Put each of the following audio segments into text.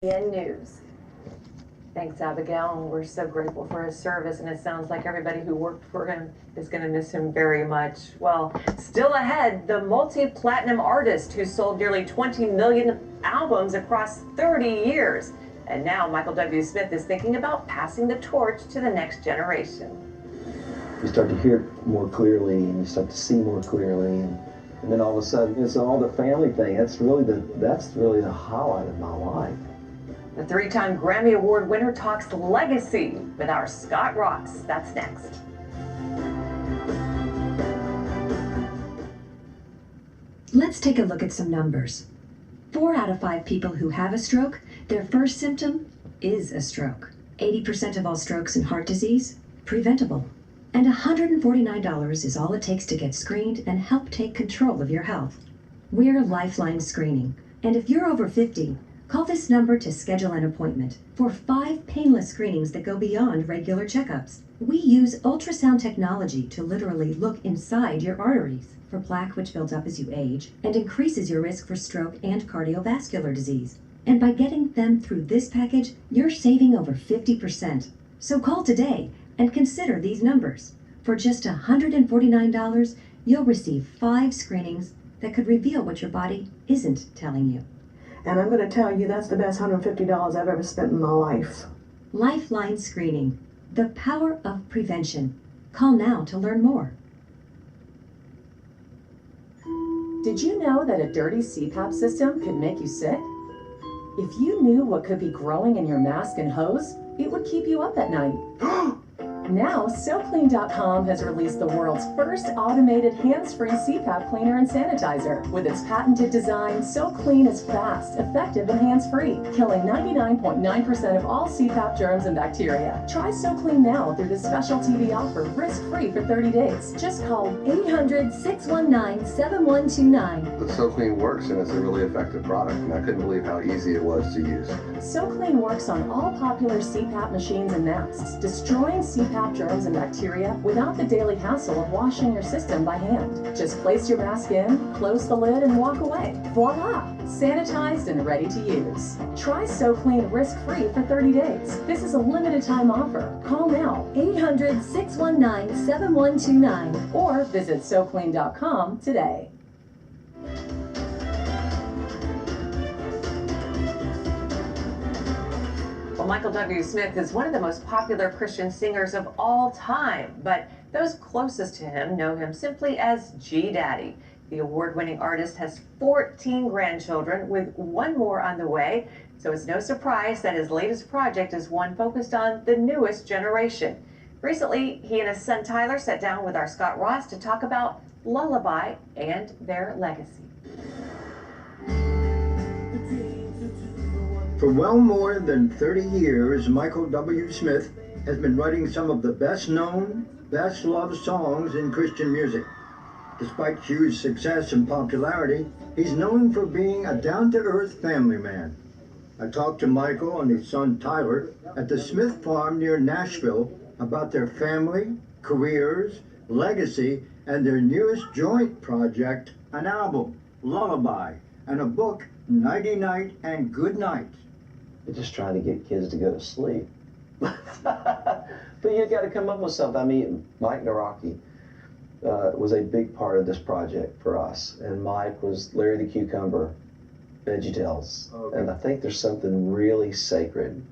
CBN News. Thanks, Abigail, and we're so grateful for his service, and it sounds like everybody who worked for him is going to miss him very much. Well, still ahead, the multi-platinum artist who sold nearly 20 million albums across 30 years. And now Michael W. Smith is thinking about passing the torch to the next generation. You start to hear more clearly, and you start to see more clearly, and then all of a sudden, it's all the family thing. That's really the highlight of my life. The three-time Grammy Award winner talks legacy with our Scott Ross. That's next. Let's take a look at some numbers. 4 out of 5 people who have a stroke, their first symptom is a stroke. 80% of all strokes and heart disease, preventable. And $149 is all it takes to get screened and help take control of your health. We're Lifeline Screening, and if you're over 50, call this number to schedule an appointment for 5 painless screenings that go beyond regular checkups. We use ultrasound technology to literally look inside your arteries for plaque which builds up as you age and increases your risk for stroke and cardiovascular disease. And by getting them through this package, you're saving over 50%. So call today and consider these numbers. For just $149, you'll receive 5 screenings that could reveal what your body isn't telling you. And I'm going to tell you that's the best $150 I've ever spent in my life. Lifeline Screening, the power of prevention. Call now to learn more. Did you know that a dirty CPAP system could make you sick? If you knew what could be growing in your mask and hose, it would keep you up at night. Now, SoClean.com has released the world's first automated hands-free CPAP cleaner and sanitizer. With its patented design, SoClean is fast, effective, and hands-free, killing 99.9% of all CPAP germs and bacteria. Try SoClean now through this special TV offer, risk-free for 30 days. Just call 800-619-7129. The SoClean works, and it's a really effective product, and I couldn't believe how easy it was to use. SoClean works on all popular CPAP machines and masks, destroying CPAP germs and bacteria without the daily hassle of washing your system by hand. Just place your mask in, close the lid, and walk away. Voila! Sanitized and ready to use. Try SoClean risk-free for 30 days. This is a limited time offer. Call now, 800-619-7129, or visit SoClean.com today. Well, Michael W. Smith is one of the most popular Christian singers of all time, but those closest to him know him simply as G Daddy. The award-winning artist has 14 grandchildren, with one more on the way, so it's no surprise that his latest project is one focused on the newest generation. Recently, he and his son Tyler sat down with our Scott Ross to talk about Lullaby and their legacy. For well more than 30 years, Michael W. Smith has been writing some of the best-known, best-loved songs in Christian music. Despite huge success and popularity, he's known for being a down-to-earth family man. I talked to Michael and his son Tyler at the Smith farm near Nashville about their family, careers, legacy, and their newest joint project, an album, Lullaby, and a book, Nighty-Night and Good Night. We're just trying to get kids to go to sleep. But you got to come up with something. I mean, Mike Naraki was a big part of this project for us, and Mike was Larry the Cucumber, VeggieTales. Okay. And I think there's something really sacred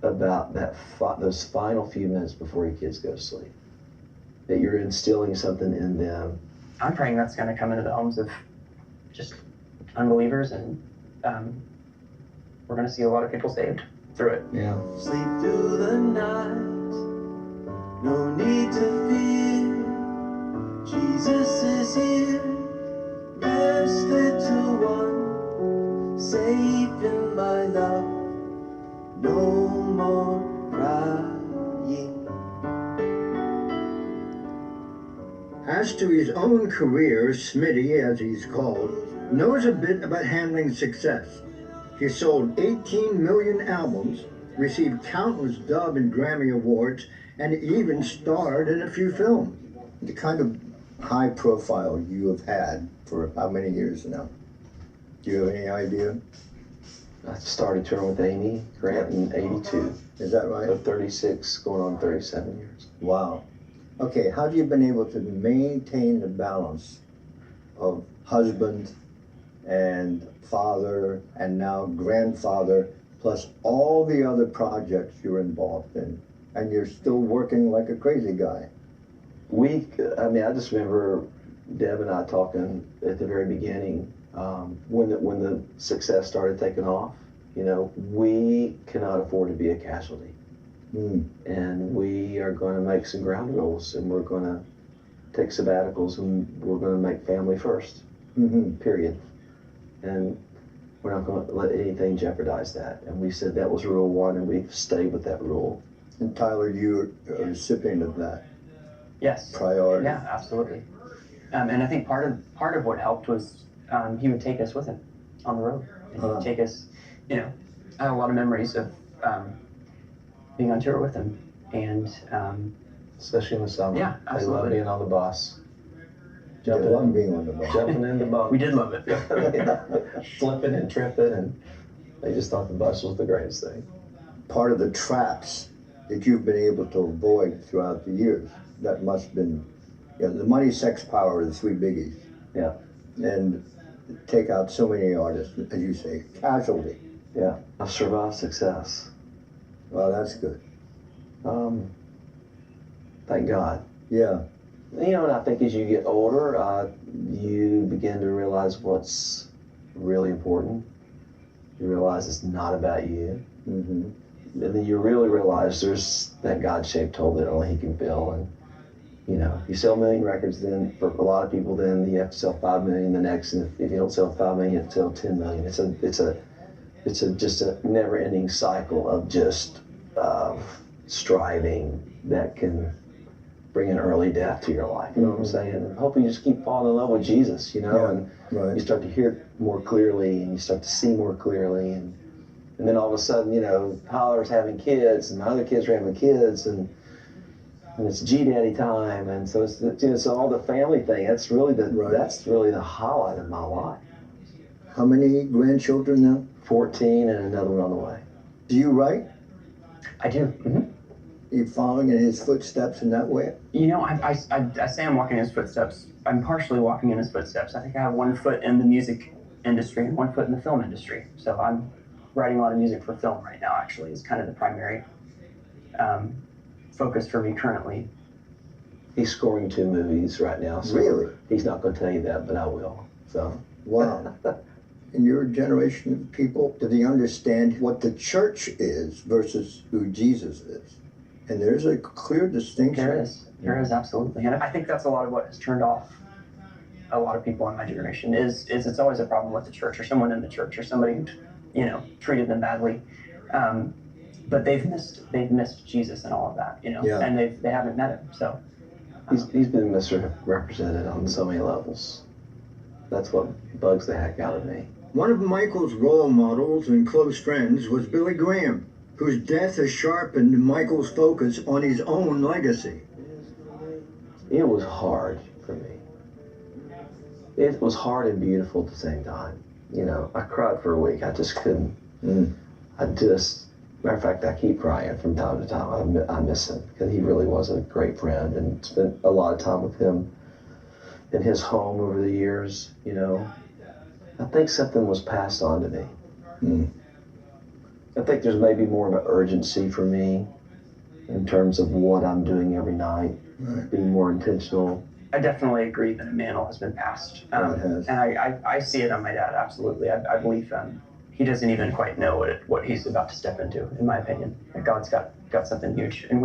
about those final few minutes before your kids go to sleep. That you're instilling something in them. I'm praying that's going to come into the homes of just unbelievers, and we're going to see a lot of people saved through it. Yeah. Sleep through the night, no need to fear. Jesus is here, rest little one, safe in my love, no more crying. As to his own career, Smitty, as he's called, knows a bit about handling success. He sold 18 million albums, received countless Dove and Grammy Awards, and even starred in a few films. The kind of high profile you have had for how many years now? Do you have any idea? I started touring with Amy Grant in '82. Is that right? So 36, going on 37 years. Wow. Okay, how have you been able to maintain the balance of husband and father and now grandfather, plus all the other projects you're involved in, and you're still working like a crazy guy? I just remember Deb and I talking at the very beginning, when the success started taking off. You know, we cannot afford to be a casualty. And we are going to make some ground rules, and we're going to take sabbaticals, and we're going to make family first, period. And we're not going to let anything jeopardize that. And we said that was rule one, and we've stayed with that rule. And Tyler, you're a recipient of that Yes. priority. Yeah, absolutely. And I think part of what helped was he would take us with him on the road, and he would take us. You know, I have a lot of memories of being on tour with him, and Especially in the summer. Yeah, They love absolutely. being on the bus. I love being on the bus. Jumping in the bus. we did love it. Flipping and tripping, and they just thought the bus was the greatest thing. Part of the traps that you've been able to avoid throughout the years, that must have been, you know, the money, sex, power are the three biggies. Yeah. And take out so many artists, as you say, casualty. Yeah. I've survived success. Well, that's good. Thank God. Yeah. You know, and I think as you get older, you begin to realize what's really important. You realize it's not about you. And then you really realize there's that God-shaped hole that only He can fill. And, you know, you sell 1 million records, then for a lot of people, then you have to sell 5 million the next. And if you don't sell 5 million, you have to sell 10 million. It's just a never-ending cycle of just striving that can bring an early death to your life. You know what I'm saying? And hopefully you just keep falling in love with Jesus, you know, and you start to hear more clearly, and you start to see more clearly, and then all of a sudden, you know, Tyler's having kids, and my other kids are having kids, and it's G-Daddy time, and so it's all the family thing. That's really the highlight of my life. How many grandchildren now? 14, and another one on the way. Do you write? I do. Are you following in his footsteps in that way? You know, I say I'm walking in his footsteps. I'm partially walking in his footsteps. I think I have 1 foot in the music industry and 1 foot in the film industry. So I'm writing a lot of music for film right now, actually, is kind of the primary focus for me currently. He's scoring 2 movies right now. So Really? He's not going to tell you that, but I will. So. Wow. In your generation of people, do they understand what the church is versus who Jesus is? And there's a clear distinction. There is absolutely. And I think that's a lot of what has turned off a lot of people in my generation is it's always a problem with the church or someone in the church or somebody who, you know, treated them badly. But they've missed Jesus and all of that, you know, and they haven't met him. So he's been misrepresented on so many levels. That's what bugs the heck out of me. One of Michael's role models and close friends was Billy Graham, whose death has sharpened Michael's focus on his own legacy. It was hard for me. It was hard and beautiful at the same time. You know, I cried for a week. I just couldn't. Matter of fact, I keep crying from time to time. I miss him because he really was a great friend, and spent a lot of time with him in his home over the years, you know. I think something was passed on to me. I think there's maybe more of an urgency for me in terms of what I'm doing every night, being more intentional. I definitely agree that a mantle has been passed. And I see it on my dad, absolutely. I believe he doesn't even quite know what he's about to step into, in my opinion. That God's got something huge. And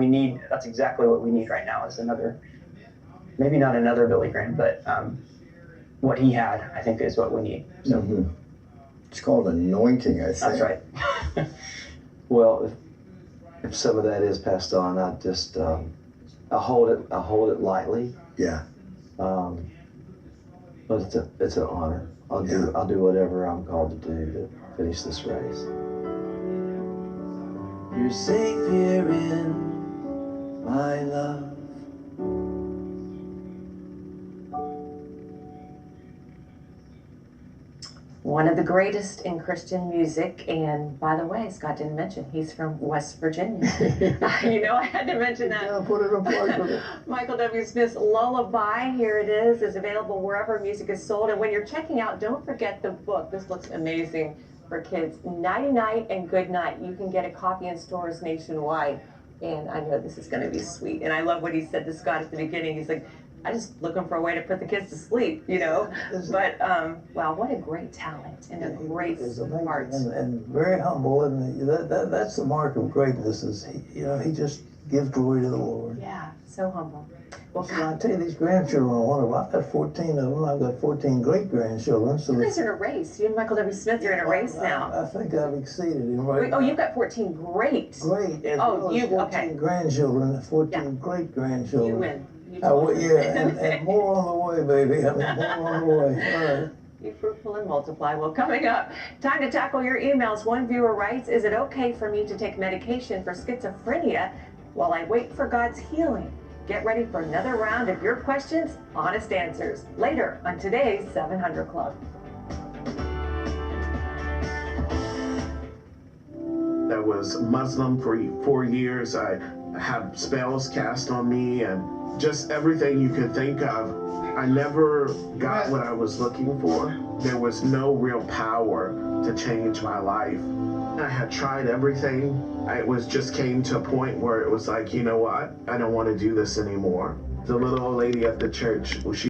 that's exactly what we need right now is another, maybe not another Billy Graham, but what he had, I think, is what we need. So it's called anointing, I think. That's right. Well, if some of that is passed on, I just I hold it lightly. Yeah. But it's an honor. I'll do whatever I'm called to do to finish this race. You're safe here in my love. One of the greatest in Christian music, and by the way, Scott didn't mention, he's from West Virginia. You know, I had to mention that. Yeah, put it on plug with it. Michael W. Smith's Lullaby, here it is available wherever music is sold. And when you're checking out, don't forget the book. This looks amazing for kids. Nighty-Night and Good Night. You can get a copy in stores nationwide. And I know this is going to be sweet. And I love what he said to Scott at the beginning. He's like, I'm just looking for a way to put the kids to sleep, you know. But wow, what a great talent and a great heart. And very humble, and that's the mark of greatness. Is he just gives glory to the Lord. Yeah, so humble. Well, so I tell you, these grandchildren, I've got 14 of them. I've got 14 great grandchildren. So you guys are in a race. You and Michael W. Smith are in a race now. I think I've exceeded him right now. Oh, you've got 14 great. Great. Oh, you 14 okay? Grandchildren, 14 great grandchildren. You win. And more on the way, baby. I mean, more on the way. All right. Be fruitful and multiply. Well, coming up, time to tackle your emails. One viewer writes, is it okay for me to take medication for schizophrenia while I wait for God's healing? Get ready for another round of your questions, honest answers, later on today's 700 Club. I was Muslim for 4 years. I had spells cast on me and just everything you could think of. I never got what I was looking for. There was no real power to change my life. I had tried everything. It just came to a point where it was like, you know what? I don't want to do this anymore. The little old lady at the church, she